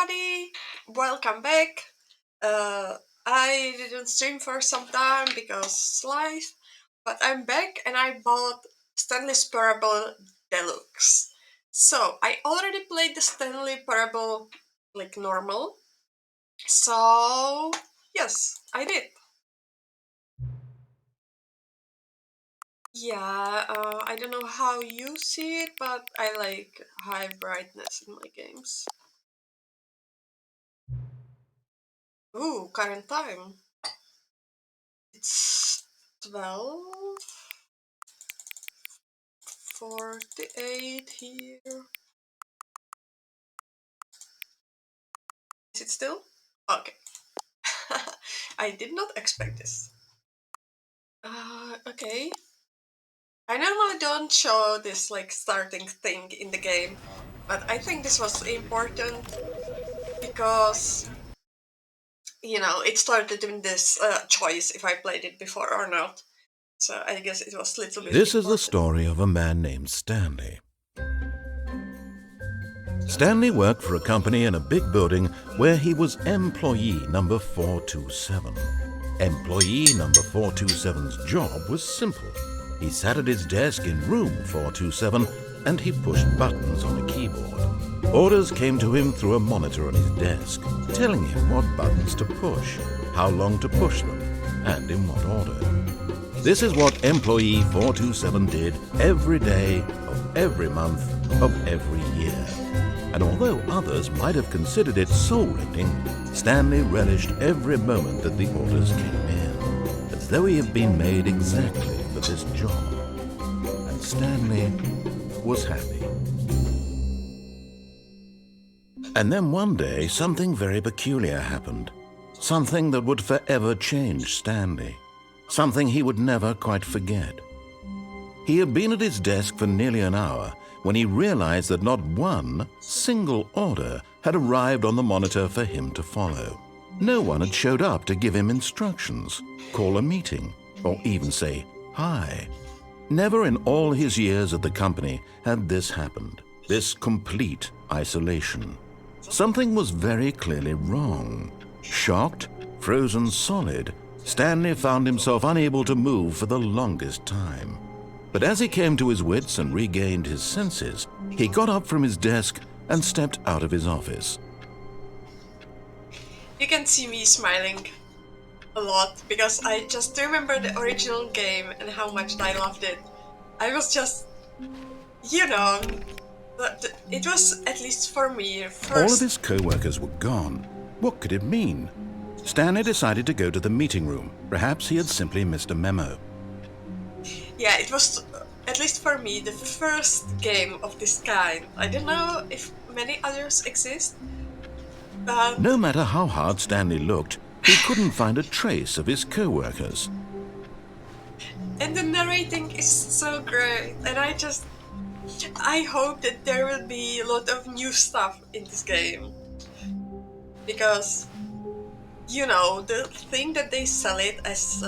everybody! Welcome back. Uh, I didn't stream for some time because life, but I'm back and I bought Stanley's Parable Deluxe. So I already played the Stanley Parable like normal. So yes, I did. Yeah, I don't know how you see it, but I like high brightness in my games. Ooh, current time. It's 12:48 here. Is it still? Okay. I did not expect this. Okay. I normally don't show this like starting thing in the game, but I think this was important because it started in this choice if I played it before or not. So I guess it was a little bit This is the important. story of a man named Stanley. Stanley worked for a company in a big building where he was employee number 427. Employee number 427's job was simple. He sat at his desk in room 427 and he pushed buttons on a keyboard. Orders came to him through a monitor on his desk, telling him what buttons to push, how long to push them, and in what order. This is what employee 427 did every day of every month of every year. And although others might have considered it soul-rending, Stanley relished every moment that the orders came in, as though he had been made exactly for this job. And Stanley was happy. And then one day, something very peculiar happened. Something that would forever change Stanley. Something he would never quite forget. He had been at his desk for nearly an hour when he realized that not one single order had arrived on the monitor for him to follow. No one had showed up to give him instructions, call a meeting, or even say hi. Never in all his years at the company had this happened, this complete isolation. Something was very clearly wrong. Shocked, frozen solid, Stanley found himself unable to move for the longest time. But as he came to his wits and regained his senses, he got up from his desk and stepped out of his office. You can see me smiling a lot because I just remember the original game and how much I loved it. I was just, you know, it was at least for me All of first. his co-workers were gone. What could it mean? Stanley decided to go to the meeting room. Perhaps he had simply missed a memo. Yeah, it was at least for me the first game of this kind. I don't know if many others exist, but No matter how hard Stanley looked, he couldn't find a trace of his co-workers. and the narrating is so great, and I hope that there will be a lot of new stuff in this game because the thing that they sell it as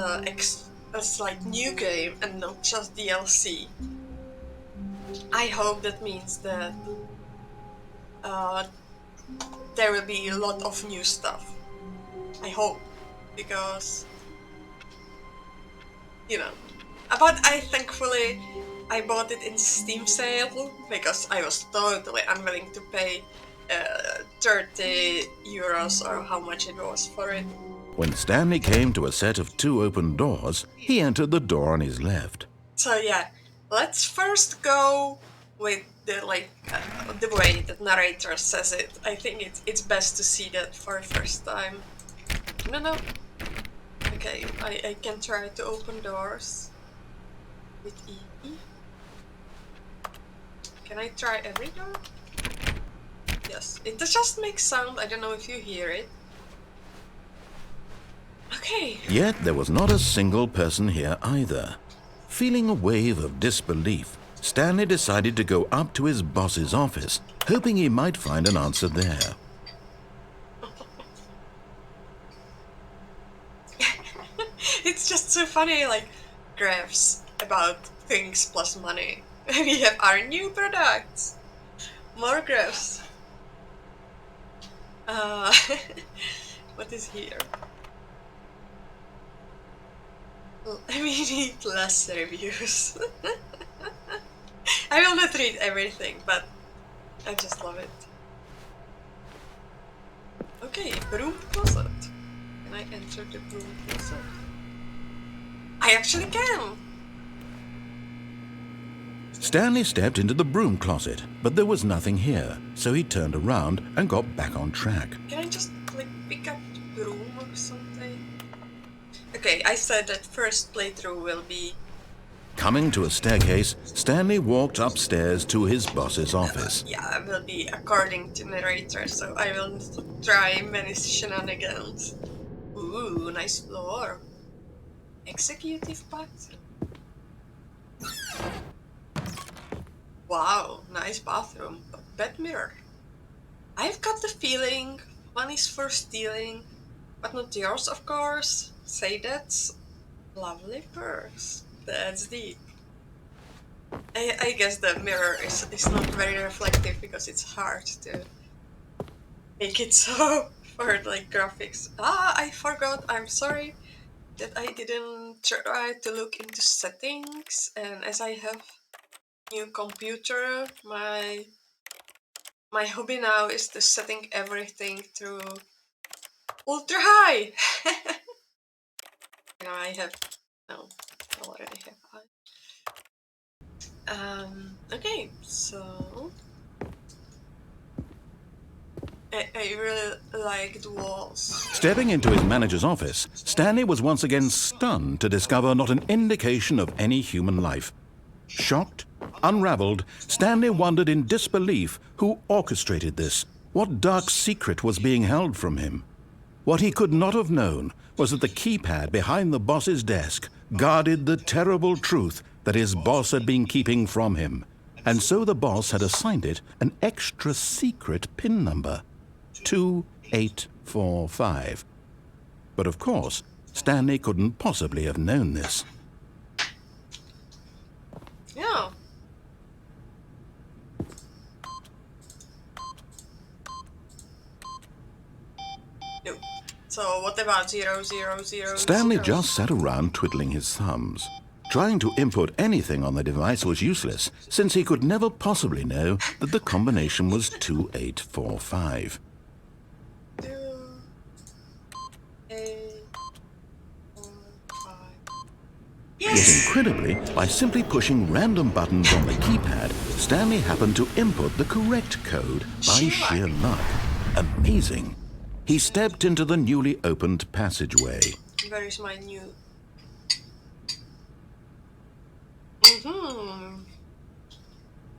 as like new game and not just DLC. I hope that means that uh, there will be a lot of new stuff. I hope because you know. But I thankfully I bought it in Steam sale because I was totally unwilling to pay 30 euros or how much it was for it. When Stanley came to a set of two open doors, he entered the door on his left. So yeah, let's first go with the way that narrator says it. I think it's best to see that for the first time. No. Okay, I can try to open doors with E. Can I try every door? Yes, it just makes sound. I don't know if you hear it. Okay. Yet there was not a single person here either. Feeling a wave of disbelief, Stanley decided to go up to his boss's office, hoping he might find an answer there. It's just so funny, like graphs about things plus money. We have our new products. More graphs. What is here? Let me read less reviews. I will not read everything, but I just love it. Okay, broom closet. Can I enter the broom closet? I actually can! Stanley stepped into the broom closet, but there was nothing here, so he turned around and got back on track. Can I just like pick up the broom or something? Okay, I said that first playthrough will be... Coming to a staircase, Stanley walked upstairs to his boss's office. Yeah, will be according to narrator, so I will try many shenanigans. Ooh, nice floor. Executive bathroom. Wow, nice bathroom. Bed mirror. I've got the feeling one is for stealing, but not yours, of course. Say that's lovely purse. That's deep. I guess the mirror is not very reflective because it's hard to make it so for like graphics. I forgot. I'm sorry that I didn't try to look into settings, and as I have new computer, my hobby now is to setting everything to ultra high. I have no, I already have high. Okay, so I really like the walls. Stepping into his manager's office, Stanley was once again stunned to discover not an indication of any human life. Shocked, unraveled, Stanley wondered in disbelief who orchestrated this, what dark secret was being held from him. What he could not have known was that the keypad behind the boss's desk guarded the terrible truth that his boss had been keeping from him, and so the boss had assigned it an extra secret PIN number, 2845. But of course, Stanley couldn't possibly have known this. Yeah. No. So what about 000? Stanley just sat around twiddling his thumbs. Trying to input anything on the device was useless, since he could never possibly know that the combination was 2845. 2, 8, 4, 5. Yet incredibly, by simply pushing random buttons on the keypad, Stanley happened to input the correct code by sheer luck. Amazing. He stepped into the newly opened passageway. Where is my new...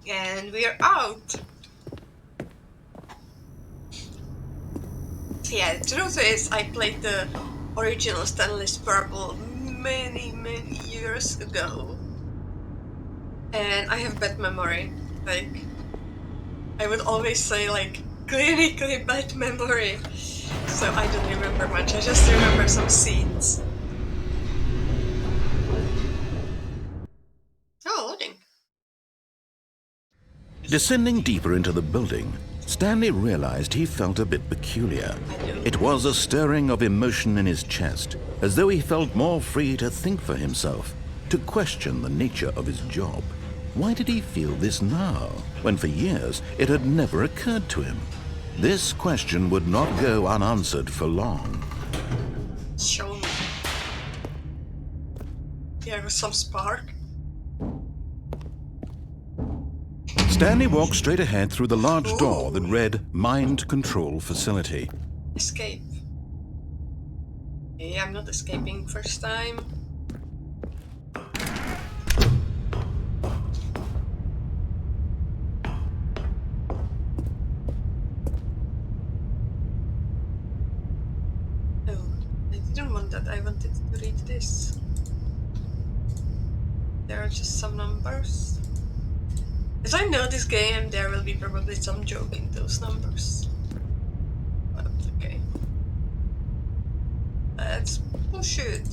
And we're out. Yeah, the truth is, I played the original Stanley Parable many years ago, and I have bad memory. Like, I would always say like clinically bad memory, so I don't remember much. I just remember some scenes. Oh, loading. Descending deeper into the building, Stanley realized he felt a bit peculiar. It was a stirring of emotion in his chest, as though he felt more free to think for himself, to question the nature of his job. Why did he feel this now, when for years it had never occurred to him? This question would not go unanswered for long. Show me. There was some spark. Stanley walked straight ahead through the large door that read Mind Control Facility. Escape. Okay, I'm not escaping first time. Oh, I didn't want that. I wanted to read this. There are just some numbers. As I know this game, there will be probably some joke in those numbers. But okay. Let's push it.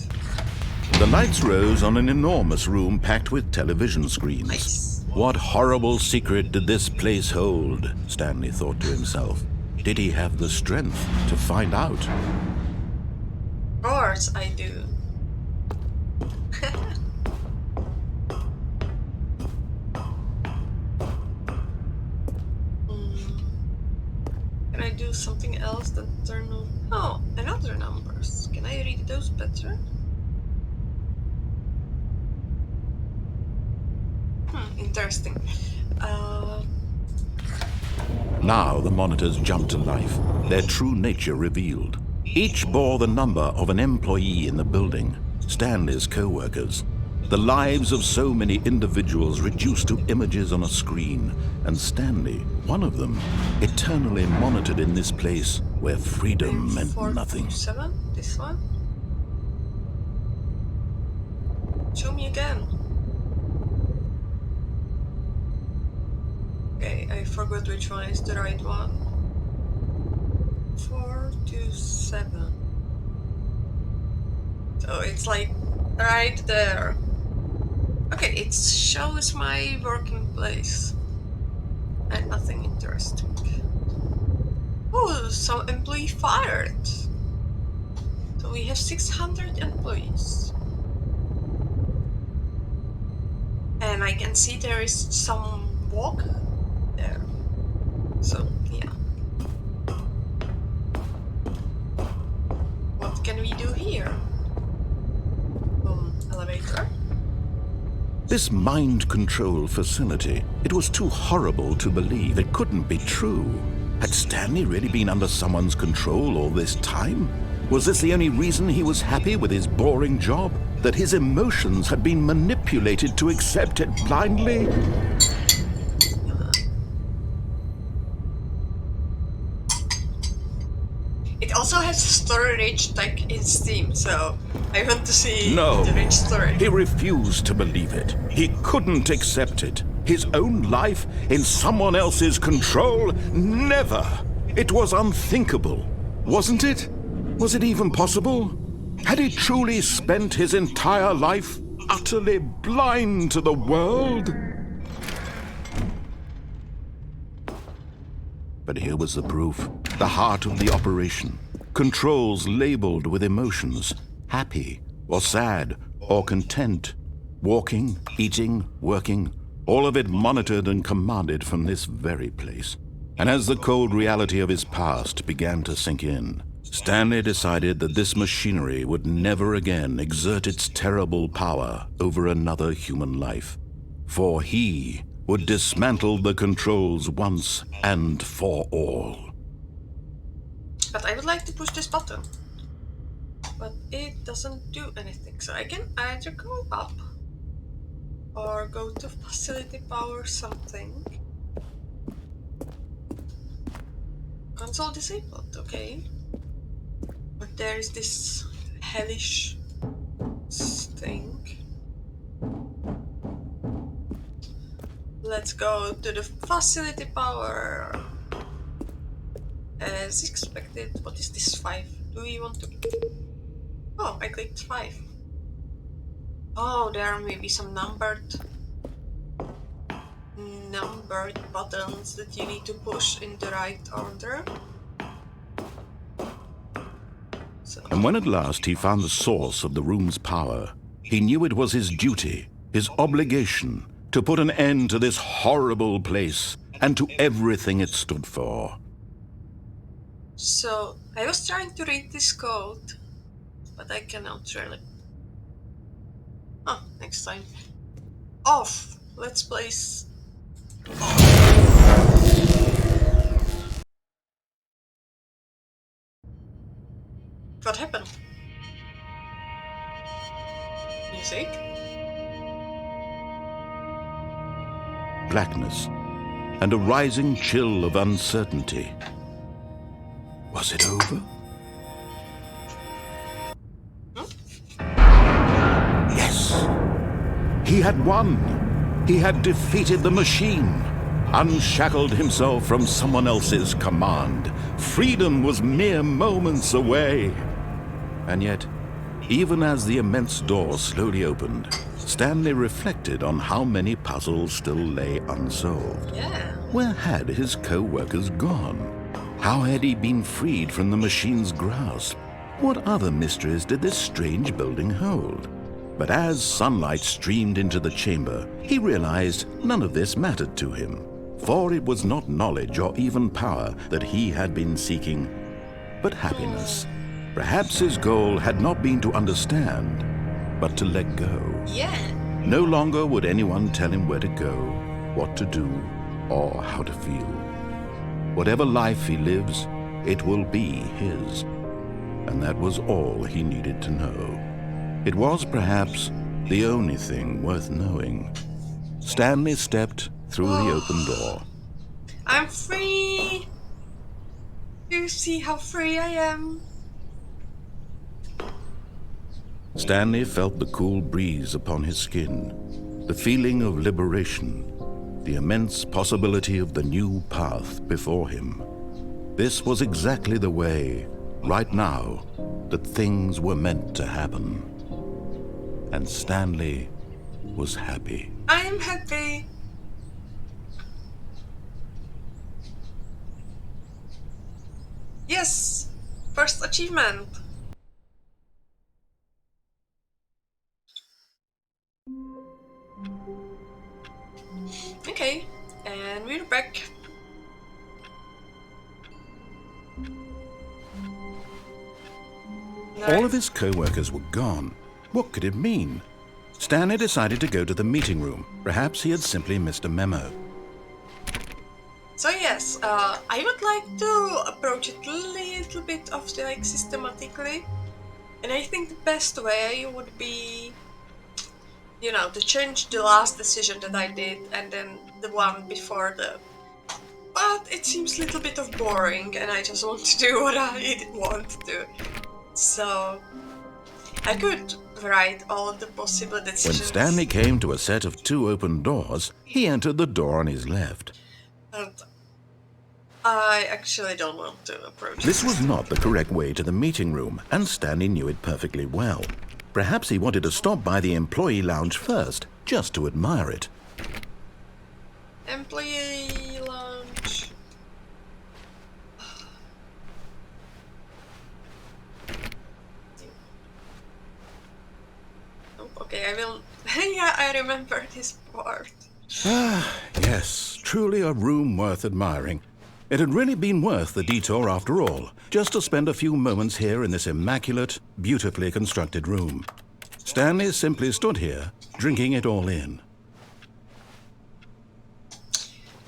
The lights rose on an enormous room packed with television screens. Nice. What horrible secret did this place hold? Stanley thought to himself. Did he have the strength to find out? Of course I do. Can I do something else that turn on? Oh, another numbers. Can I read those better? Interesting. Now the monitors jumped to life, their true nature revealed. Each bore the number of an employee in the building, Stanley's co-workers. The lives of so many individuals reduced to images on a screen, and Stanley, one of them, eternally monitored in this place where freedom meant nothing. 7, this one. Show me again. Okay, I forgot which one is the right one. 427. So it's like right there. Okay, it shows my working place. And nothing interesting. Oh, some employee fired. So we have 600 employees. And I can see there is some walk there. So, yeah. What can we do here? Elevator. This mind control facility, it was too horrible to believe. It couldn't be true. Had Stanley really been under someone's control all this time? Was this the only reason he was happy with his boring job? That his emotions had been manipulated to accept it blindly? It also has storage tag in Steam, so I want to see No, the rich story. he refused to believe it. He couldn't accept it. His own life in someone else's control? Never! It was unthinkable, wasn't it? Was it even possible? Had he truly spent his entire life utterly blind to the world? But here was the proof, the heart of the operation. Controls labeled with emotions, happy or sad or content. Walking, eating, working, all of it monitored and commanded from this very place. And as the cold reality of his past began to sink in, Stanley decided that this machinery would never again exert its terrible power over another human life. For he would dismantle the controls once and for all. But I would like to push this button. But it doesn't do anything, so I can either go up or go to facility power something. Console disabled, okay. But there is this hellish thing. Let's go to the facility power. As expected. What is this 5? Do we want to... Oh, I clicked 5. Oh, there may be some numbered buttons that you need to push in the right order. So. And when at last he found the source of the room's power, he knew it was his duty, his obligation, to put an end to this horrible place and to everything it stood for. So, I was trying to read this code, but I cannot really. Oh, next time. Off! Let's place off. What happened? Music? Blackness and a rising chill of uncertainty. Was it over? Yes! He had won! He had defeated the machine, unshackled himself from someone else's command. Freedom was mere moments away. And yet, even as the immense door slowly opened, Stanley reflected on how many puzzles still lay unsolved. Yeah. Where had his co-workers gone? How had he been freed from the machine's grasp? What other mysteries did this strange building hold? But as sunlight streamed into the chamber, he realized none of this mattered to him, for it was not knowledge or even power that he had been seeking, but happiness. Perhaps his goal had not been to understand, but to let go. Yeah. No longer would anyone tell him where to go, what to do, or how to feel. Whatever life he lives, it will be his. And that was all he needed to know. It was perhaps the only thing worth knowing. Stanley stepped through the open door. I'm free! Do you see how free I am? Stanley felt the cool breeze upon his skin, the feeling of liberation, the immense possibility of the new path before him. This was exactly the way, right now, that things were meant to happen. And Stanley was happy. I am happy. Yes! First achievement. Okay, and we're back. All of his co-workers were gone. What could it mean? Stanley decided to go to the meeting room. Perhaps he had simply missed a memo. So yes, I would like to approach it a little bit of like systematically, and I think the best way would be, you know, to change the last decision that I did and then the one before the. But it seems a little bit of boring, and I just want to do what I want to do. So I could write all of the possible decisions. When Stanley came to a set of 2 open doors, he entered the door on his left. And I actually don't want to approach This was not the correct way to the meeting room, and Stanley knew it perfectly well. Perhaps he wanted to stop by the employee lounge first, just to admire it. Employee lounge. Oh, okay, I will. Yeah, I remember this part. Ah, yes, truly a room worth admiring. It had really been worth the detour after all, just to spend a few moments here in this immaculate, beautifully constructed room. Stanley simply stood here, drinking it all in.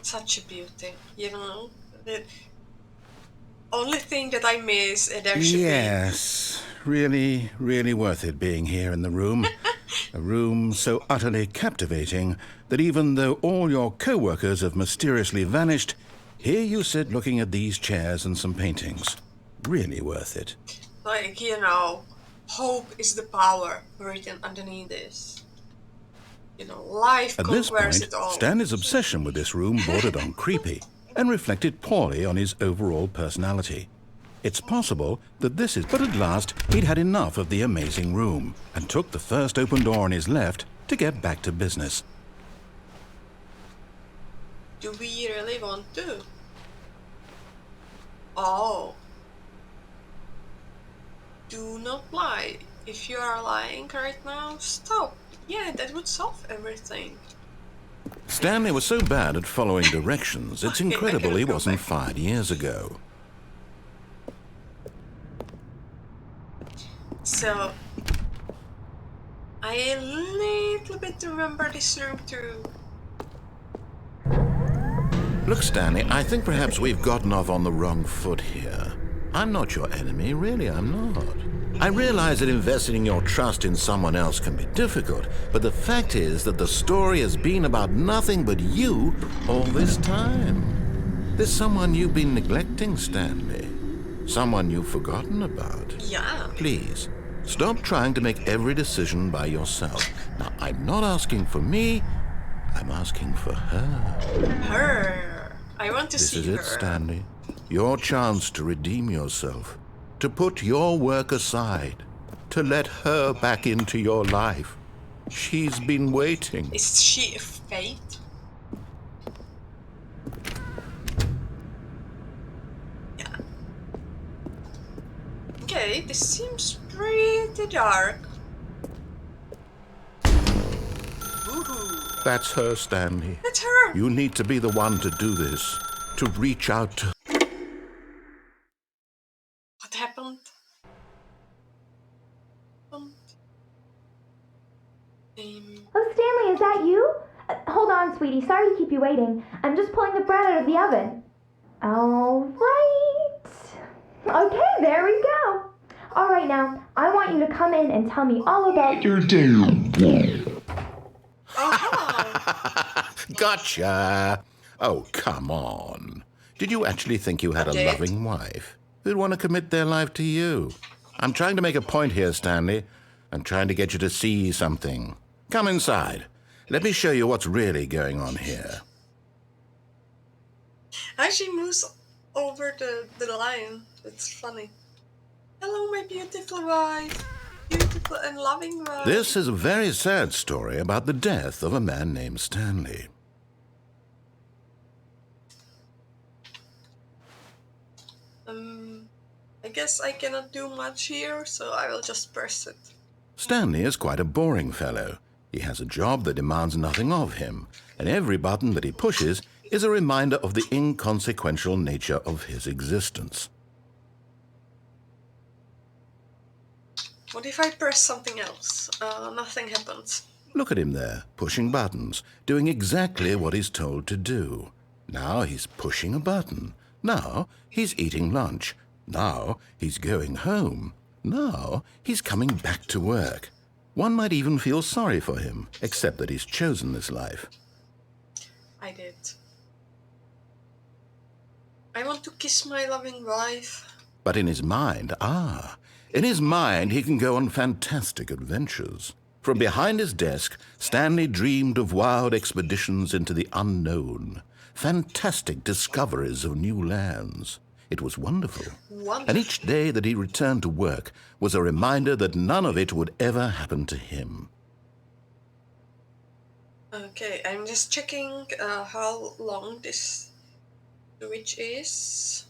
Such a beauty, you know? The only thing that I miss, there should Yes, really, really worth it being here in the room. A room so utterly captivating that even though all your co-workers have mysteriously vanished, here you sit looking at these chairs and some paintings. Really worth it. like, you know, hope is the power written underneath this. You know, life At this conquers point, it all. Stanley's obsession with this room bordered on creepy and reflected poorly on his overall personality. It's possible that this is... But at last, he'd had enough of the amazing room and took the first open door on his left to get back to business. Do we really want to? Oh. Do not lie. If you are lying right now, stop. Yeah, that would solve everything. Stanley was so bad at following directions, it's Okay, incredible he go wasn't back. 5 years ago. So, I a little bit remember this room too. Look, Stanley, I think perhaps we've gotten off on the wrong foot here. I'm not your enemy, really, I'm not. I realize that investing your trust in someone else can be difficult, but the fact is that the story has been about nothing but you all this time. There's someone you've been neglecting, Stanley. Someone you've forgotten about. Yeah. Please, stop trying to make every decision by yourself. Now, I'm not asking for me, I'm asking for her. Her. I want to This see is her. it, Stanley. Your chance to redeem yourself, to put your work aside, to let her back into your life. She's been waiting. Is she a fate? Yeah, Okay, this seems pretty dark. Woohoo. That's her, Stanley. That's her. You need to be the one to do this, to reach out to... What happened? Oh, Stanley, is that you? Hold on, sweetie. Sorry to keep you waiting. I'm just pulling the bread out of the oven. All right. Okay, there we go. All right, now, I want you to come in and tell me all about your day. Gotcha! Oh, come on. Did you actually think you had a loving wife who'd want to commit their life to you? I'm trying to make a point here, Stanley. I'm trying to get you to see something. Come inside. Let me show you what's really going on here. How she moves over the line. It's funny. Hello, my beautiful wife. Beautiful and loving wife. This is a very sad story about the death of a man named Stanley. I guess I cannot do much here, so I will just press it. Stanley is quite a boring fellow. He has a job that demands nothing of him, and every button that he pushes is a reminder of the inconsequential nature of his existence. What if I press something else? Nothing happens. Look at him there, pushing buttons, doing exactly what he's told to do. Now he's pushing a button. Now he's eating lunch. Now he's going home. Now he's coming back to work. One might even feel sorry for him, except that he's chosen this life. I did. I want to kiss my loving wife. But in his mind, in his mind he can go on fantastic adventures. From behind his desk, Stanley dreamed of wild expeditions into the unknown, fantastic discoveries of new lands. It was wonderful. And each day that he returned to work was a reminder that none of it would ever happen to him. Okay, I'm just checking how long this switch is.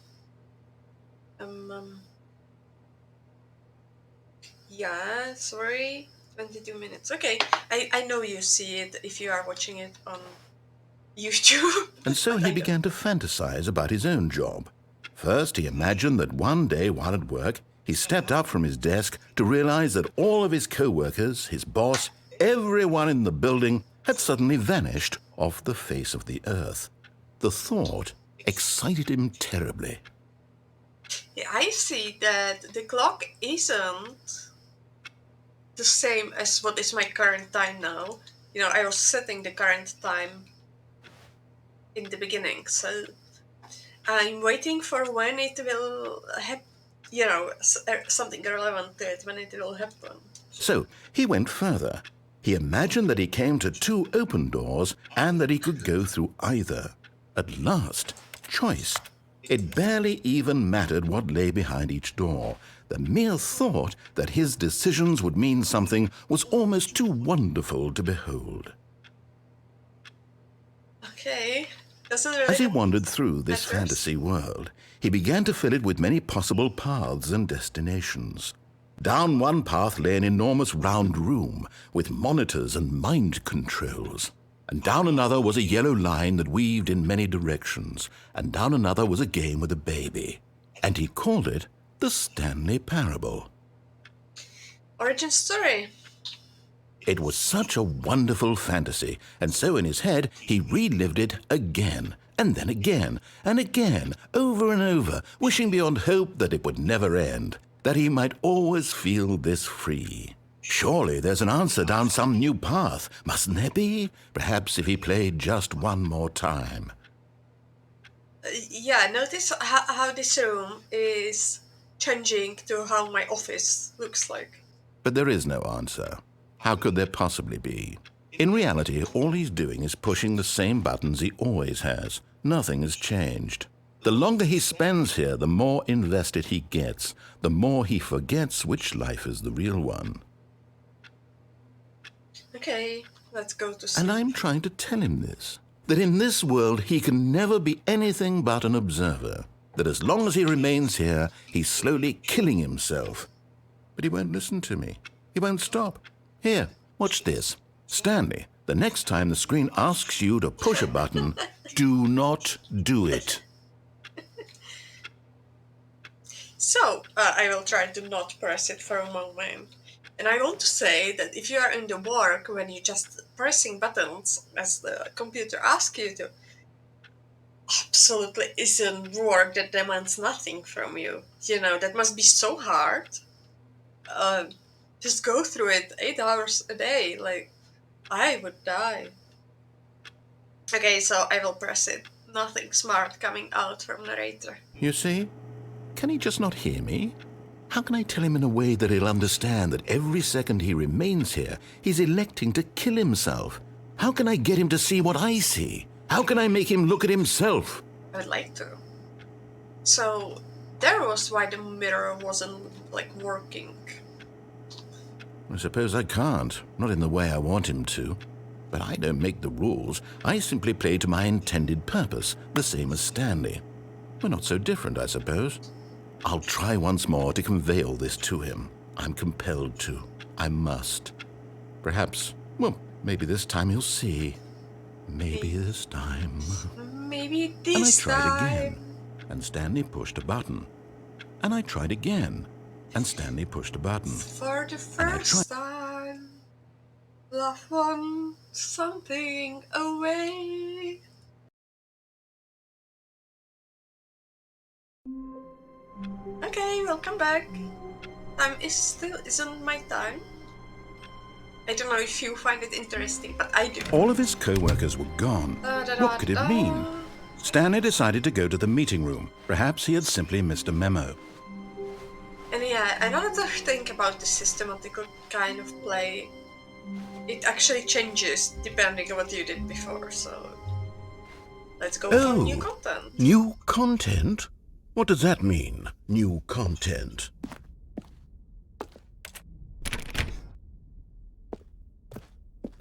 Yeah, sorry, 22 minutes. Okay, I know you see it if you are watching it on YouTube. And so he began to fantasize about his own job. First, he imagined that one day while at work, he stepped up from his desk to realize that all of his co-workers, his boss, everyone in the building had suddenly vanished off the face of the earth. The thought excited him terribly. Yeah, I see that the clock isn't the same as what is my current time now. You know, I was setting the current time in the beginning, so I'm waiting for when it will happen, you know, something relevant to it, when it will happen. So he went further. He imagined that he came to two open doors and that he could go through either. At last, choice. It barely even mattered what lay behind each door. The mere thought that his decisions would mean something was almost too wonderful to behold. Okay. Really As he wandered through this fantasy world, he began to fill it with many possible paths and destinations. Down one path lay an enormous round room with monitors and mind controls. And down another was a yellow line that weaved in many directions. And down another was a game with a baby. And he called it the Stanley Parable. Origin story. It was such a wonderful fantasy, and so in his head he relived it again, and then again, and again, over and over, wishing beyond hope that it would never end, that he might always feel this free. Surely there's an answer down some new path, mustn't there be? Perhaps if he played just one more time. Yeah, notice how this room is changing to how my office looks like. But there is no answer. How could there possibly be? In reality, all he's doing is pushing the same buttons he always has. Nothing has changed. The longer he spends here, the more invested he gets, the more he forgets which life is the real one. Okay, let's go to sleep. And I'm trying to tell him this, that in this world he can never be anything but an observer. that as long as he remains here, he's slowly killing himself. But he won't listen to me. He won't stop. Here, watch this. Stanley, the next time the screen asks you to push a button, do not do it. So, I will try to not press it for a moment. And I want to say that if you are in the work when you're just pressing buttons as the computer asks you to, absolutely isn't work that demands nothing from you. You know, that must be so hard. Just go through it 8 hours a day. Like, I would die. Okay, so I will press it. Nothing smart coming out from narrator. You see? Can he just not hear me? How can I tell him in a way that he'll understand that every second he remains here, he's electing to kill himself? How can I get him to see what I see? How can I make him look at himself? I'd like to. So, there was why the mirror wasn't, like, working. I suppose I can't. Not in the way I want him to. But I don't make the rules. I simply play to my intended purpose, the same as Stanley. We're not so different, I suppose. I'll try once more to convey all this to him. I'm compelled to. I must. Perhaps, well, maybe this time he'll see. Maybe this time. Maybe this time. And I tried again, and Stanley pushed a button. And I tried again, and Stanley pushed a button. For the first time, love won something away. Okay, welcome back. Time isn't my time. I don't know if you find it interesting, but I do. All of his co-workers were gone. What could it mean? Stanley decided to go to the meeting room. Perhaps he had simply missed a memo. And yeah, another thing about the systematical kind of play, it actually changes depending on what you did before, so let's go for new content. New content? What does that mean, new content?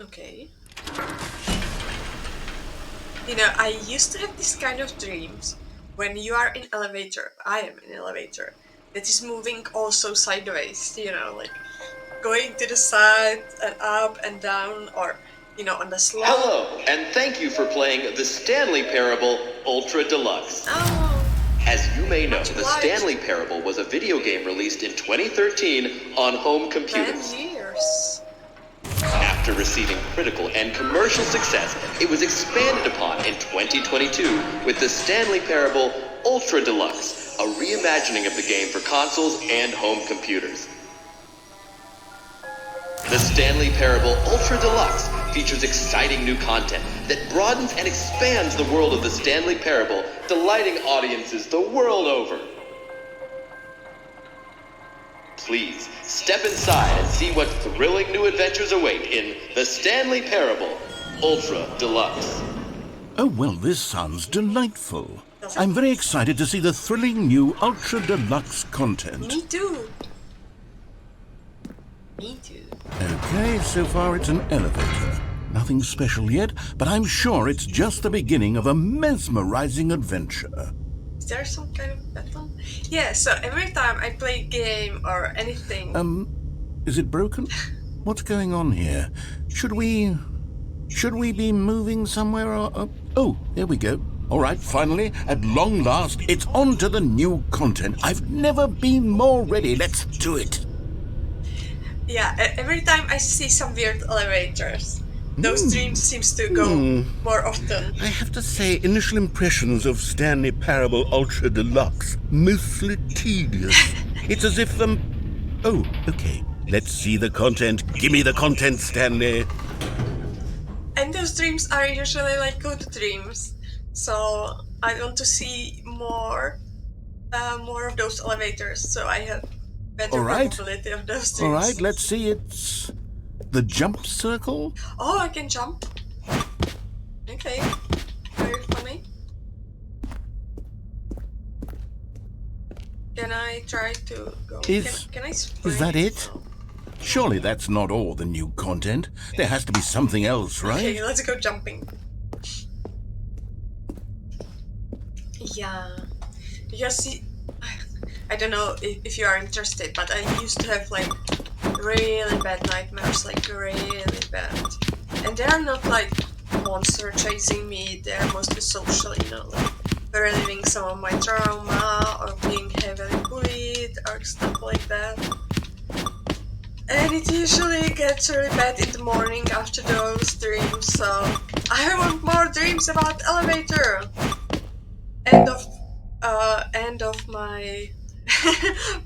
Okay. You know, I used to have this kind of dreams when you are in elevator. I am in elevator that is moving also sideways, you know, like going to the side and up and down, or, you know, on the slope. Hello, and thank you for playing the Stanley Parable Ultra Deluxe. Oh. As you may know, the Stanley Parable was a video game released in 2013 on home computers. 10 years. After receiving critical and commercial success, it was expanded upon in 2022 with the Stanley Parable Ultra Deluxe, a reimagining of the game for consoles and home computers. The Stanley Parable Ultra Deluxe features exciting new content that broadens and expands the world of the Stanley Parable, delighting audiences the world over. Please, step inside and see what thrilling new adventures await in the Stanley Parable Ultra Deluxe. Oh, well, this sounds delightful. I'm very excited to see the thrilling new Ultra Deluxe content. Me too. Me too. Okay, so far it's an elevator. Nothing special yet, but I'm sure it's just the beginning of a mesmerizing adventure. Is there some kind of button? Yeah, so every time I play a game or anything... Is it broken? What's going on here? Should we be moving somewhere or... Oh, there we go. All right, finally, at long last, it's on to the new content. I've never been more ready. Let's do it. Yeah, every time I see some weird elevators, those dreams seems to go more often. I have to say, initial impressions of Stanley Parable Ultra Deluxe, mostly tedious. It's as if Oh, okay. Let's see the content. Give me the content, Stanley. And those dreams are usually like good dreams, so I want to see more of those elevators, so I have better probability of those dreams. All right, let's see. It's the jump circle. Oh, I can jump. Okay, very funny. Can I try to go? Can I sprint? Is that it? Surely that's not all the new content. There has to be something else, right? Okay, let's go jumping. Yeah. Because see, I don't know if you are interested, but I used to have like really bad nightmares, like really bad. And they are not like monster chasing me, they are mostly social, you know, like reliving some of my trauma or being heavily bullied or stuff like that. And it usually gets really bad in the morning after those dreams, so I want more dreams about elevator. End of my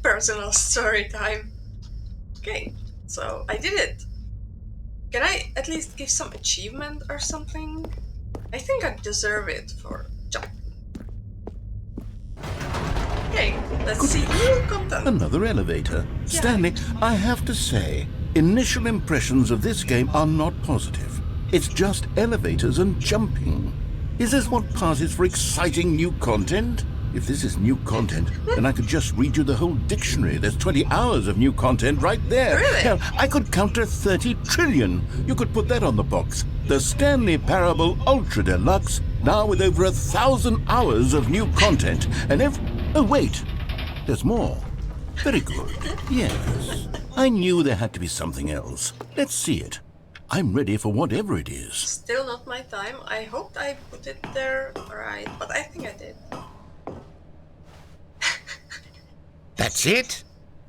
personal story time. Okay, so I did it. Can I at least give some achievement or something? I think I deserve it for jumping. Okay, let's see new content. Another elevator. Yeah. Stanley, I have to say, initial impressions of this game are not positive. It's just elevators and jumping. Is this what passes for exciting new content? If this is new content, then I could just read you the whole dictionary. There's 20 hours of new content right there. Really? Hell, I could count to 30 trillion. You could put that on the box. The Stanley Parable Ultra Deluxe, now with over 1,000 hours of new content. And oh, wait. There's more. Very good. Yes. I knew there had to be something else. Let's see it. I'm ready for whatever it is. Still not my time. I hoped I put it there right, but I think I did. That's it?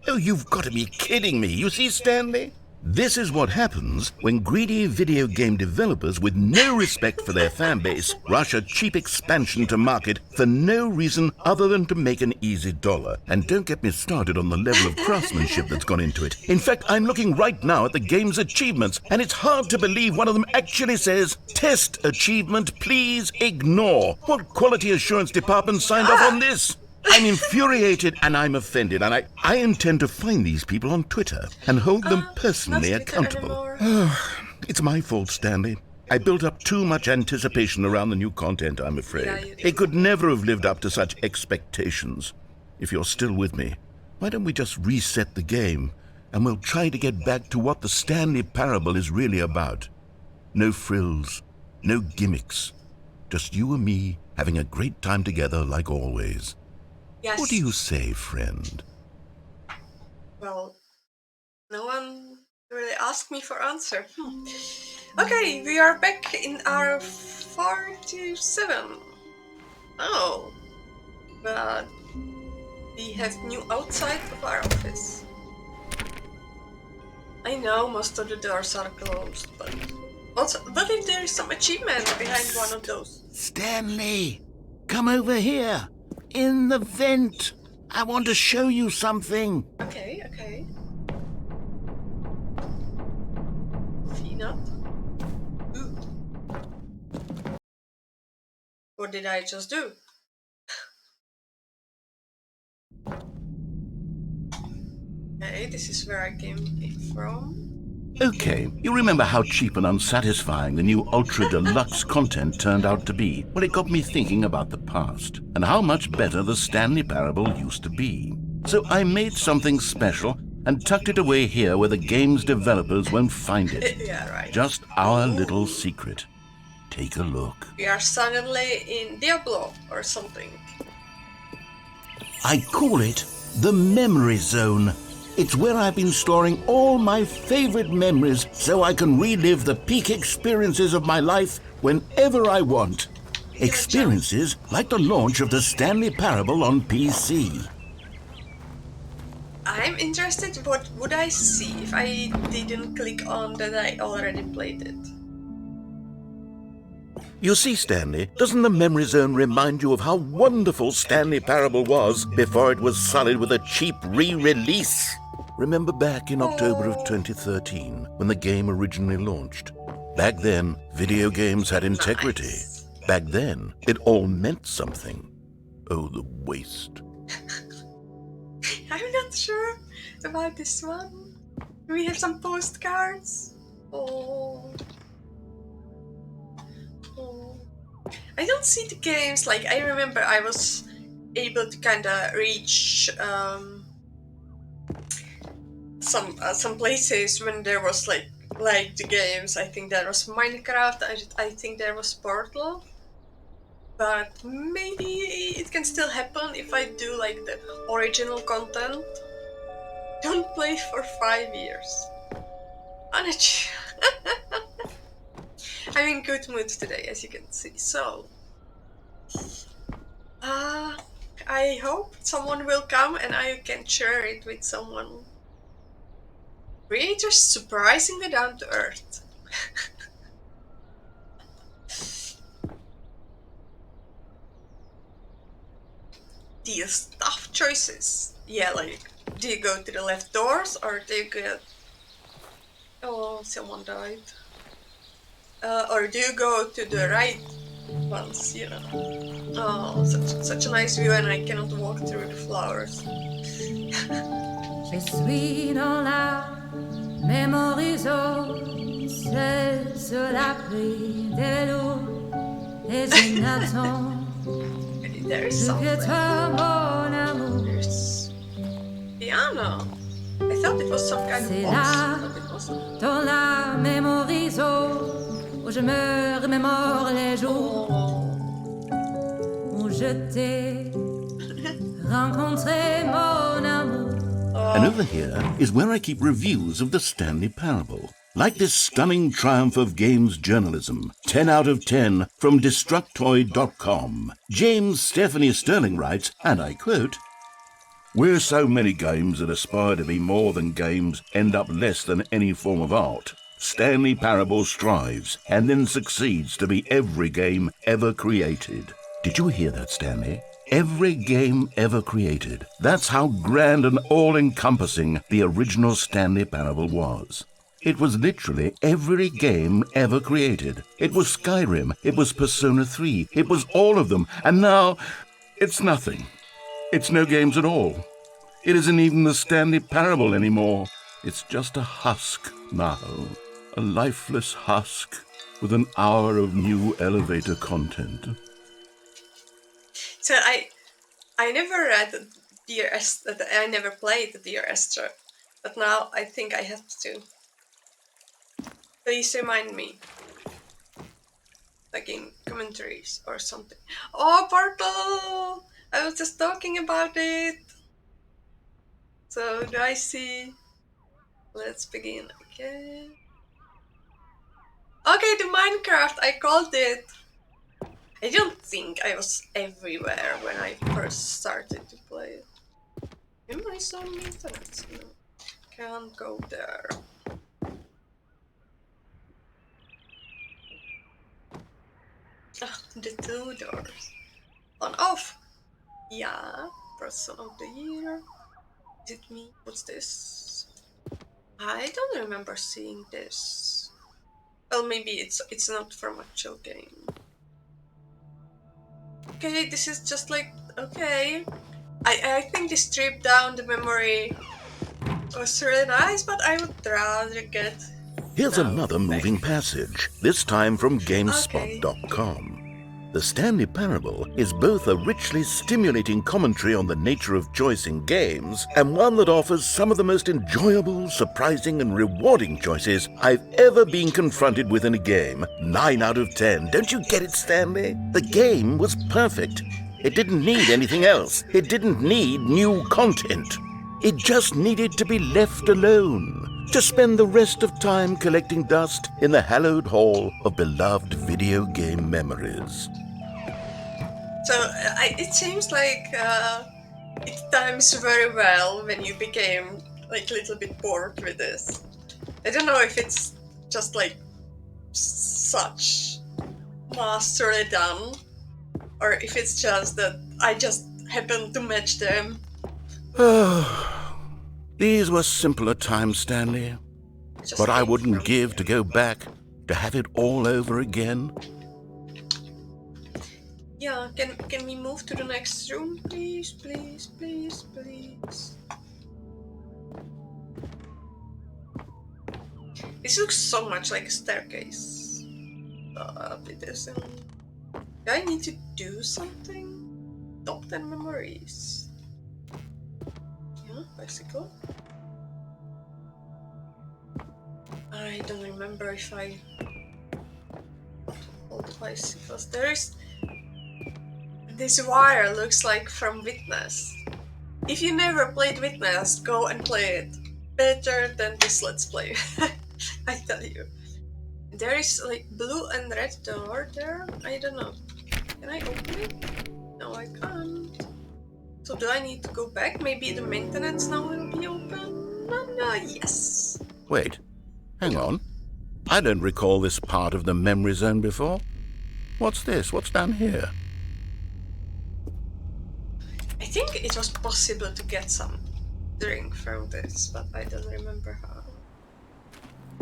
Oh, you've got to be kidding me. You see, Stanley? This is what happens when greedy video game developers with no respect for their fan base rush a cheap expansion to market for no reason other than to make an easy dollar. And don't get me started on the level of craftsmanship that's gone into it. In fact, I'm looking right now at the game's achievements, and it's hard to believe one of them actually says, "Test achievement, please ignore." What quality assurance department signed off on this? I'm infuriated and I'm offended, and I intend to find these people on Twitter and hold them personally accountable. It's my fault, Stanley. I built up too much anticipation around the new content, I'm afraid. Yeah, you did. It could never have lived up to such expectations. If you're still with me, why don't we just reset the game and we'll try to get back to what the Stanley Parable is really about. No frills, no gimmicks. Just you and me having a great time together like always. Yes. What do you say, friend? Well, no one really asked me for answer. Okay, we are back in our 47. Oh, but we have new outside of our office. I know most of the doors are closed, but what if there is some achievement behind one of those? Stanley, come over here. In the vent. I want to show you something. Okay, okay. Peanut. Ooh. What did I just do? Okay, this is where I came from. Okay, you remember how cheap and unsatisfying the new Ultra Deluxe content turned out to be? Well, it got me thinking about the past and how much better the Stanley Parable used to be. So I made something special and tucked it away here where the game's developers won't find it. Yeah, right. Just our little secret. Take a look. We are suddenly in Diablo or something. I call it the Memory Zone. It's where I've been storing all my favorite memories so I can relive the peak experiences of my life whenever I want. Experiences like the launch of the Stanley Parable on PC. I'm interested what would I see if I didn't click on that I already played it. You see, Stanley, doesn't the Memory Zone remind you of how wonderful Stanley Parable was before it was sullied with a cheap re-release? Remember back in October of 2013, when the game originally launched? Back then, video games had integrity. Nice. Back then, it all meant something. Oh, the waste. I'm not sure about this one. Do we have some postcards? Oh. I don't see the games. Like, I remember I was able to kind of reach some places when there was like the games. I think there was Minecraft. I think there was Portal. but maybe it can still happen if I do like the original content. Don't play for 5 years. Anachi. I'm in good mood today, as you can see. So, I hope someone will come and I can share it with someone. Really just surprisingly down to earth. These tough choices. Yeah, like, do you go to the left doors or do you get... Oh, someone died. Or do you go to the right ones, you know? Oh, such a nice view and I cannot walk through the flowers. Je suis dans la mémorisation, seul sur l'abri des vélos, et je n'attends There's que something. toi, mon amour. There's piano. I thought it was some kind of C'est box, là, but it wasn't. dans la mémorisation, où je me remémore les jours Oh. où je t'ai rencontré, mon amour. And over here is where I keep reviews of the Stanley Parable. Like this stunning triumph of games journalism, 10 out of 10 from Destructoid.com. James Stephanie Sterling writes, and I quote, "Where so many games that aspire to be more than games end up less than any form of art, Stanley Parable strives and then succeeds to be every game ever created." Did you hear that, Stanley? Every game ever created. That's how grand and all-encompassing the original Stanley Parable was. It was literally every game ever created. It was Skyrim, it was Persona 3, it was all of them, and now it's nothing. It's no games at all. It isn't even the Stanley Parable anymore. It's just a husk now, a lifeless husk with an hour of new elevator content. So I never read Dear Esther. I never played Dear Esther, but now I think I have to. Please remind me, like in commentaries or something. Oh, Portal! I was just talking about it. So do I see? Let's begin again. Okay, the Minecraft. I called it. I don't think I was everywhere when I first started to play it. Am I so internet? No, can't go there. Ah, the 2 doors. On off. Yeah, person of the year. Is it me? What's this? I don't remember seeing this. Well, maybe it's not from actual game. Okay, this is just like, okay. I think this stripped down the memory was really nice, but I would rather get... Here's No, another moving passage, this time from GameSpot.com. The Stanley Parable is both a richly stimulating commentary on the nature of choice in games and one that offers some of the most enjoyable, surprising, and rewarding choices I've ever been confronted with in a game. 9 out of 10. Don't you get it, Stanley? The game was perfect. It didn't need anything else. It didn't need new content. It just needed to be left alone, to spend the rest of time collecting dust in the hallowed hall of beloved video game memories. So it seems like it times very well when you became like a little bit bored with this. I don't know if it's just like such masterly done, or if it's just that I just happened to match them. These were simpler times, Stanley. Just But I came wouldn't from- give to go back, to have it all over again. Yeah, can we move to the next room, please, please, please, please? This looks so much like a staircase. It isn't. Do I need to do something? Top 10 memories. Yeah, bicycle. I don't remember if I all the bicycles. There is this wire looks like from Witness. If you never played Witness, go and play it. Better than this Let's Play. I tell you. There is like blue and red door there. I don't know. Can I open it? No, I can't. So do I need to go back? Maybe the maintenance now will be open? No, yes. Wait, hang on. I don't recall this part of the memory zone before. What's this? What's down here? I think it was possible to get some drink from this, but I don't remember how.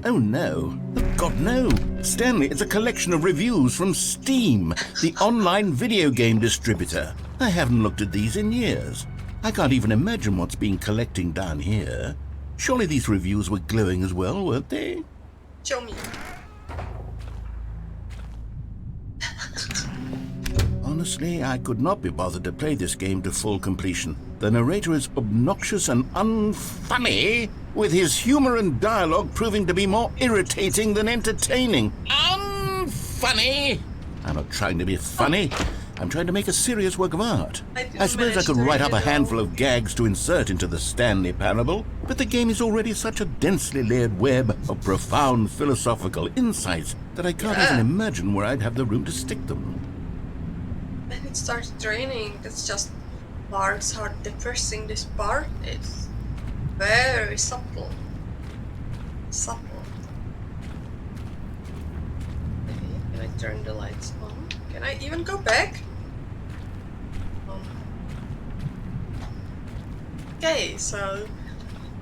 Oh no. God no. Stanley, it's a collection of reviews from Steam, the online video game distributor. I haven't looked at these in years. I can't even imagine what's been collecting down here. Surely these reviews were glowing as well, weren't they? Show me. Honestly, I could not be bothered to play this game to full completion. The narrator is obnoxious and unfunny, with his humor and dialogue proving to be more irritating than entertaining. Unfunny! I'm not trying to be funny. I'm trying to make a serious work of art. I suppose I could write up a handful of gags to insert into the Stanley Parable, but the game is already such a densely layered web of profound philosophical insights that I can't even imagine where I'd have the room to stick them. And it starts draining. That's just marks how depressing this part is. Very subtle. Subtle. Can I turn the lights on? Can I even go back? Okay, so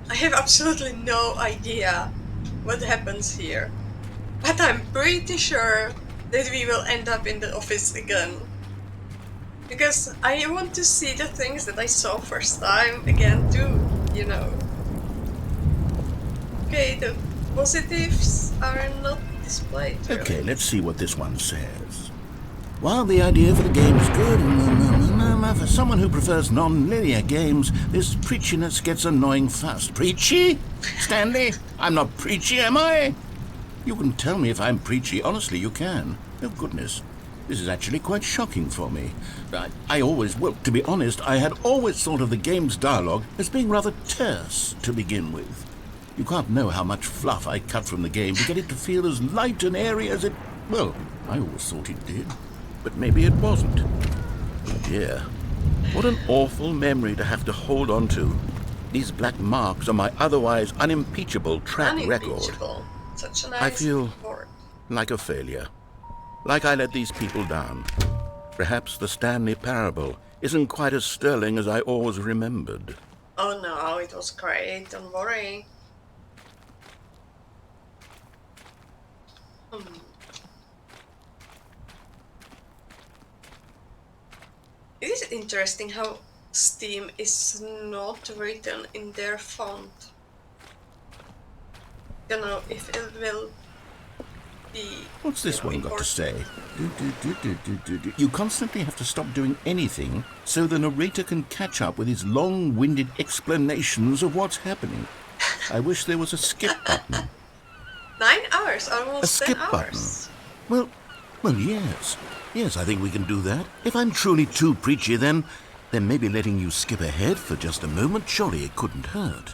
I have absolutely no idea what happens here. But I'm pretty sure that we will end up in the office again. Because I want to see the things that I saw first time again too, you know. Okay, the positives are not displayed. Really. Okay, let's see what this one says. While the idea for the game is good, for someone who prefers non-linear games, this preachiness gets annoying fast. Preachy? Stanley? I'm not preachy, am I? You can tell me if I'm preachy. Honestly, you can. Oh, goodness. This is actually quite shocking for me. Well, to be honest, I had always thought of the game's dialogue as being rather terse to begin with. You can't know how much fluff I cut from the game to get it to feel as light and airy as it... Well, I always thought it did. But maybe it wasn't. Oh dear. What an awful memory to have to hold on to. These black marks on my otherwise unimpeachable track record. Such a nice I feel word. like a failure. Like I let these people down. Perhaps the Stanley Parable isn't quite as sterling as I always remembered. Oh no, it was great, don't worry. It is interesting how Steam is not written in their font. Don't know if it will be... What's this one got to say? You constantly have to stop doing anything so the narrator can catch up with his long-winded explanations of what's happening. I wish there was a skip button. 9 hours, almost A skip 10 button. hours. Well, yes. Yes, I think we can do that. If I'm truly too preachy, then maybe letting you skip ahead for just a moment, surely it couldn't hurt.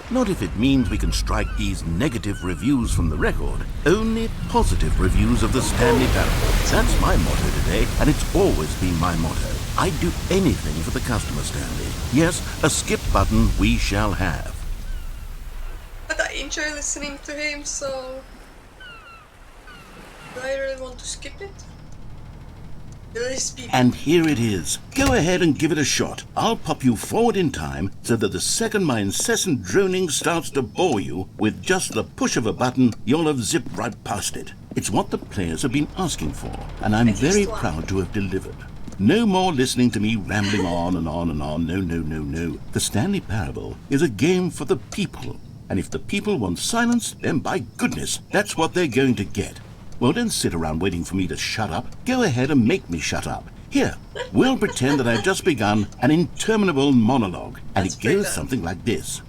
Not if it means we can strike these negative reviews from the record. Only positive reviews of the Stanley Parable. That's my motto today, and it's always been my motto. I'd do anything for the customer, Stanley. Yes, a skip button we shall have. But I enjoy listening to him, so... Do I really want to skip it? And here it is. Go ahead and give it a shot. I'll pop you forward in time so that the second my incessant droning starts to bore you, with just the push of a button, you'll have zipped right past it. It's what the players have been asking for, and I'm very proud to have delivered. No more listening to me rambling on and on and on. No. The Stanley Parable is a game for the people. And if the people want silence, then by goodness, that's what they're going to get. Well, don't sit around waiting for me to shut up. Go ahead and make me shut up. Here, we'll pretend that I've just begun an interminable monologue, and it goes something like this.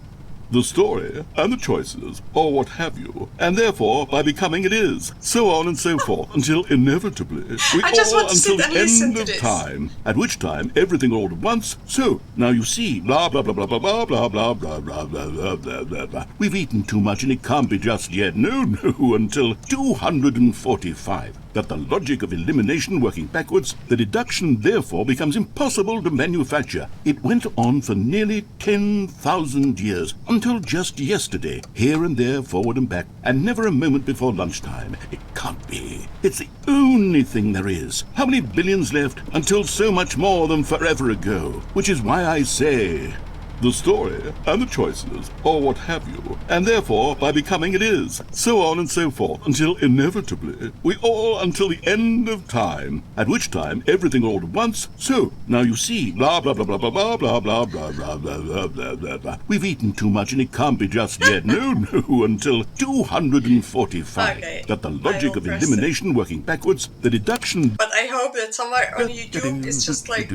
the story, and the choices, or what have you, and therefore, by becoming it is, so on and so forth, until inevitably, we I just all want to until sit and the listen end to of this. time, at which time everything all at once, so, now you see, blah blah blah blah blah blah blah blah blah blah blah blah blah blah blah. We've eaten too much and it can't be just yet, no, until 245. That the logic of elimination working backwards, the deduction therefore becomes impossible to manufacture. It went on for nearly 10,000 years, until just yesterday, here and there, forward and back, and never a moment before lunchtime. It can't be. It's the only thing there is. How many billions left until so much more than forever ago? Which is why I say, the story, and the choices, or what have you, and therefore, by becoming it is, so on and so forth, until inevitably, we all until the end of time, at which time everything all at once, so, now you see, blah blah blah blah blah blah blah blah blah blah blah blah blah blah. We've eaten too much and it can't be just yet, no, until 245. Okay, That the logic I of will press elimination working backwards, the deduction... But I hope that somewhere on YouTube is just like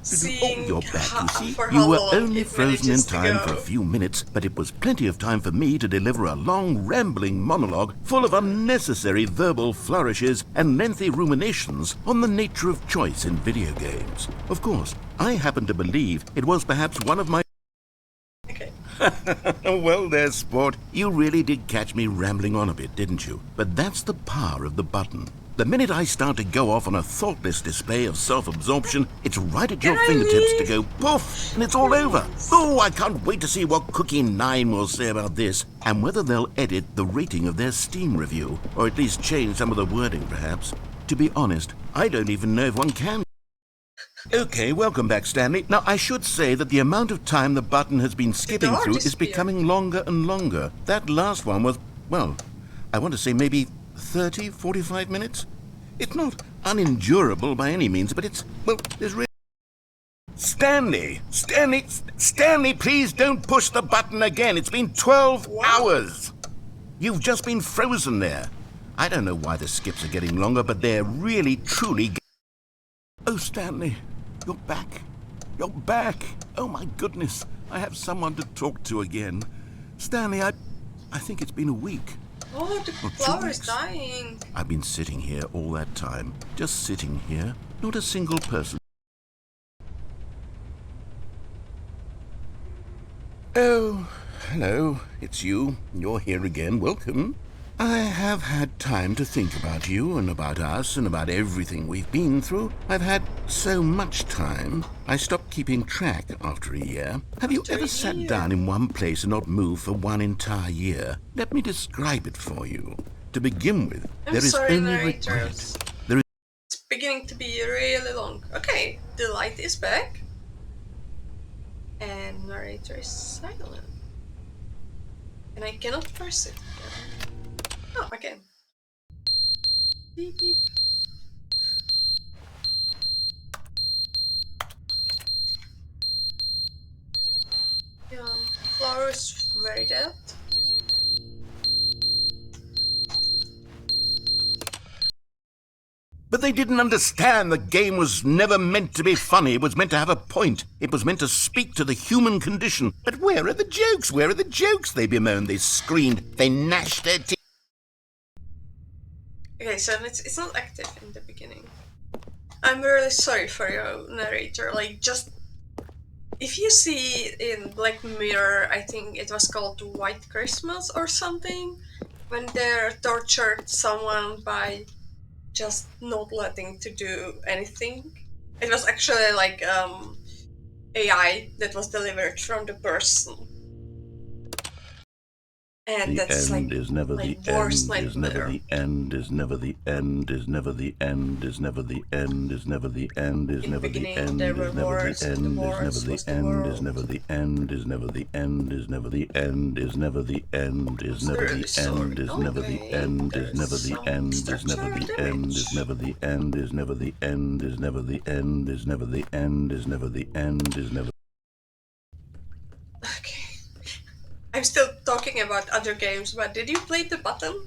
seeing you're back, you see. for You how were long only it frozen in manages to time for go. a few minutes, but it was plenty of time for me to deliver a long, rambling monologue full of unnecessary verbal flourishes and lengthy ruminations on the nature of choice in video games. Of course, I happen to believe it was perhaps one of my... Okay. Well there, sport. You really did catch me rambling on a bit, didn't you? But that's the power of the button. The minute I start to go off on a thoughtless display of self-absorption, it's right at your fingertips to go poof, and it's all over. Oh, I can't wait to see what Cookie 9 will say about this, and whether they'll edit the rating of their Steam review, or at least change some of the wording, perhaps. To be honest, I don't even know if one can. Okay, welcome back, Stanley. Now, I should say that the amount of time the button has been skipping door through is disappeared. becoming longer and longer. That last one was, well, I want to say maybe 30, 45 minutes? It's not unendurable by any means, but it's, well, there's really... Stanley, please don't push the button again. It's been 12 hours. You've just been frozen there. I don't know why the skips are getting longer, but they're really, truly... Oh, Stanley, you're back. You're back. Oh, my goodness. I have someone to talk to again. Stanley, I think it's been a week. Oh, the Or 2 flower is weeks. dying. I've been sitting here all that time. Just sitting here. Not a single person. Oh, hello. It's you. You're here again. Welcome. I have had time to think about you and about us and about everything we've been through. I've had so much time. I stopped keeping track after a year. Have you ever sat down in one place and not moved for one entire year? Let me describe it for you. To begin with, I'm there is sorry, only narrators. regret. There is It's beginning to be really long. Okay, the light is back. And narrator is silent. And I cannot press it. Oh, again. Beep beep. Yeah, flower is very dead. But they didn't understand the game was never meant to be funny. It was meant to have a point. It was meant to speak to the human condition. But where are the jokes? Where are the jokes? They bemoaned, they screamed, they gnashed their teeth. Okay, so it's not active in the beginning. I'm really sorry for your narrator. Like, just if you see in Black Mirror, I think it was called White Christmas or something, when they're tortured someone by just not letting to do anything. It was actually like AI that was delivered from the person. And The that's end like is never my the worst end, is never nightmare. the end, is never the end, is never the end, is never the end, is never the end, is In the never the beginning, end, there is were never wars, the and the end, is never wars the was the end, is world. never the end, is never the end, is never the end, is never the end, is never Really the sorry. end, is never the Okay, end, is never there's the some end, is never the structural end, damage. is never the end, is never the end, is never the end, is never the end, is never the end, is never. Okay. I'm still talking about other games, but did you play the button?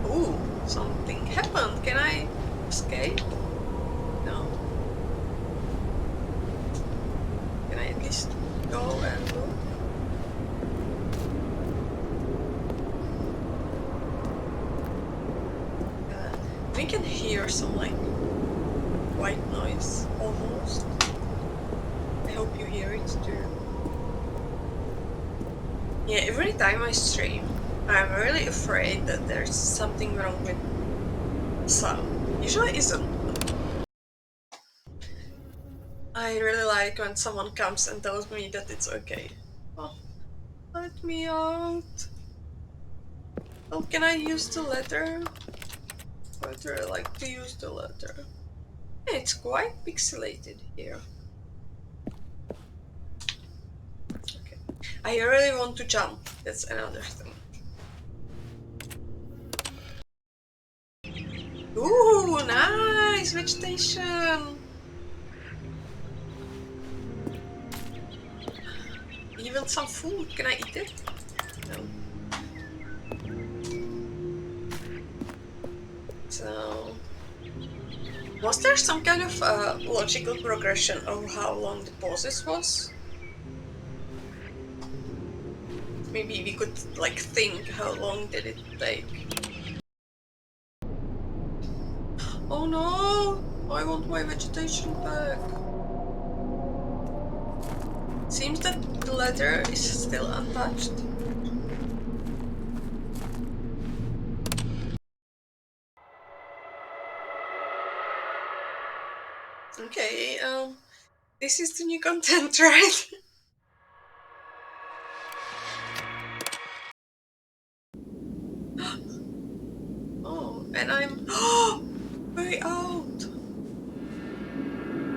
Ooh, something happened. Can I escape? go and look. We can hear some like white noise almost. I hope you hear it too. Yeah, every time I stream, I'm really afraid that there's something wrong with sound. Usually isn't. I really like when someone comes and tells me that it's okay. Oh, let me out. Oh, can I use the letter? I'd really like to use the letter. Yeah, it's quite pixelated here. Okay. I really want to jump. That's another thing. Ooh, nice vegetation. Even some food. Can I eat it? No. So, was there some kind of logical progression of how long the pauses was? Maybe we could like think how long did it take. Oh no! I want my vegetation back. Seems that the letter is still untouched. Okay, this is the new content, right? Oh, and I'm way out.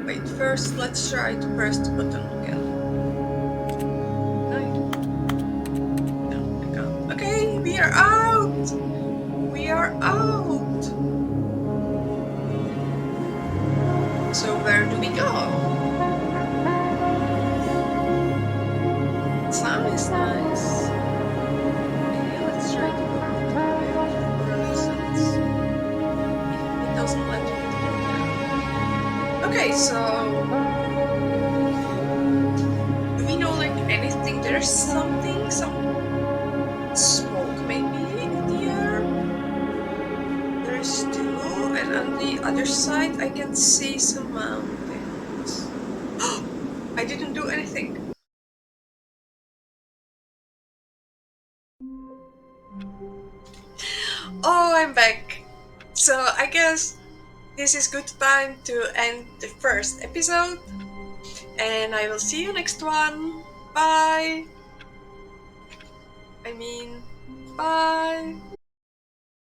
Wait, first let's try to press the button again. No, I can't. Okay, we are out. We are out. So where do we go? Sound is nice. Okay, let's try to go to the bridge for reasons. It doesn't let me do that. Okay, so do we know like anything? There's something, some smoke maybe in the air. There is two, and on the other side I can see some mountains. I didn't do anything. Oh, I'm back. So I guess this is good time to end the first episode. And I will see you next one. Bye. I mean, bye.